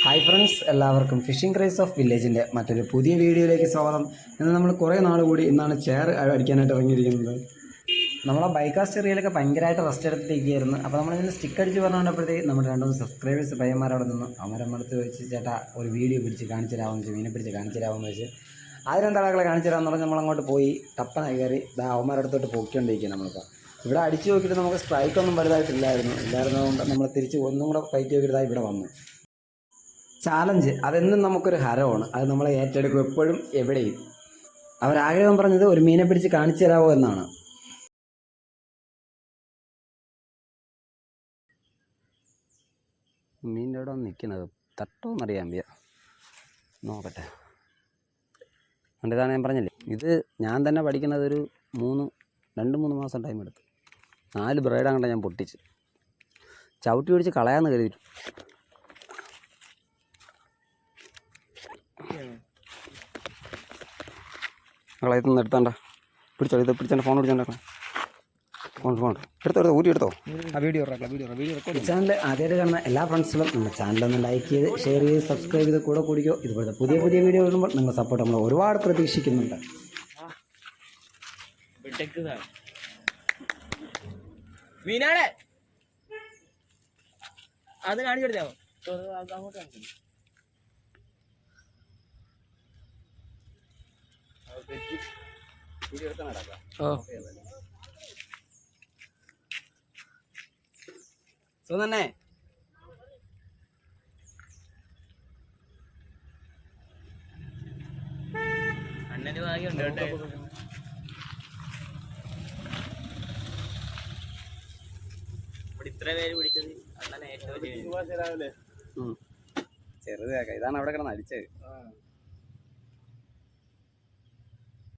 Hi friends, എല്ലാവർക്കും phishing craze of വില്ലേജിൻ്റെ മറ്റൊരു പുതിയ വീഡിയോയിലേക്ക് സ്വാഗതം. ഇന്ന് നമ്മൾ കുറേ നാൾ കൂടി ഇന്നാണ് ചെയർ അടിക്കാനായിട്ട് ഇറങ്ങിയിരിക്കുന്നത്. നമ്മളെ ബൈക്കാസ്റ്റ് ഏരിയയിലൊക്കെ ഭയങ്കരമായിട്ട് റെസ്റ്റ് എടുത്തിരിക്കുകയായിരുന്നു. അപ്പോൾ നമ്മളിങ്ങനെ സ്റ്റിക്ക് അടിച്ച് പറഞ്ഞുകൊണ്ടപ്പോഴത്തേക്ക് നമ്മുടെ 2 സബ്സ്ക്രൈബേഴ്സ് പയ്യന്മാരവിടെ നിന്ന് അവരമ്മടുത്ത് വെച്ച് ചേട്ടാ ഒരു വീഡിയോ പിടിച്ച് കാണിച്ചു തരാമെന്ന് വെച്ച്, മീനെ പിടിച്ച് കാണിച്ചു തരാമെന്ന് വെച്ച് അതിനെന്താളെ കാണിച്ചു തരാമെന്ന് പറഞ്ഞ് നമ്മളങ്ങോട്ട് പോയി ടപ്പനായി കയറി അവന്മാരടുത്തോട്ട് പോയിക്കൊണ്ടിരിക്കുക. നമ്മളിപ്പോൾ ഇവിടെ അടിച്ചു നോക്കിയിട്ട് നമുക്ക് സ്ട്രൈക്കൊന്നും ഇല്ലായിരുന്നതുകൊണ്ട് നമ്മൾ തിരിച്ച് ഒന്നും കൂടെ ഫൈറ്റ് നോക്കിയിട്ട് ഇവിടെ വന്നു. ചാലഞ്ച് അതെന്നും നമുക്കൊരു ഹരമാണ്, അത് നമ്മളെ ഏറ്റെടുക്കും എപ്പോഴും എവിടെയും. അവരാഗ്രഹം പറഞ്ഞത് ഒരു മീനെ പിടിച്ച് കാണിച്ചു തരാമോ എന്നാണ്. മീനിൻ്റെ അവിടെ നിൽക്കുന്നത് തട്ടോന്നറിയാൻ വയ്യ, നോക്കട്ടെ. അതുകൊണ്ട് ഇതാണ് ഞാൻ പറഞ്ഞില്ലേ, ഇത് ഞാൻ തന്നെ പഠിക്കുന്നത് ഒരു 2-3 മാസം ടൈം എടുത്തു. 4 ബ്രൈഡാകണ്ട ഞാൻ പൊട്ടിച്ച് ചവിട്ടി പിടിച്ച് കളയാമെന്ന് കരുതിയിട്ടു. കളയത്തുനിന്ന് എടുത്താണ്ട പിടിച്ചോ, ഇത് പിടിച്ചെൻ്റെ ഫോൺ പിടിച്ചോണ്ടാക്കണം. ഫോൺ എടുത്തോ ഊരി എടുത്തോ. ചാനൽ ആദ്യമായിട്ട് കാണുന്ന എല്ലാ ഫ്രണ്ട്സിലും നമ്മുടെ ചാനലൊന്ന് ലൈക്ക് ചെയ്ത് ഷെയർ ചെയ്ത് സബ്സ്ക്രൈബ് ചെയ്ത് കൂടെ കൂടിക്കോ. ഇതുപോലത്തെ പുതിയ വീഡിയോ വരുമ്പോൾ നിങ്ങൾ സപ്പോർട്ട് നമ്മൾ ഒരുപാട് പ്രതീക്ഷിക്കുന്നുണ്ട്. അത് കാണിച്ചെടുത്താമോ? തന്നെ അണ്ണന് ഭാഗ്യമുണ്ട് കേട്ടോ. ഇവിടെ ഇത്ര പേര് പിടിച്ചത് അണ്ണനെ ഏറ്റവും ചെറുതാക്കാം. ഇതാണ് അവിടെ കിടന്ന് അടിച്ചത്.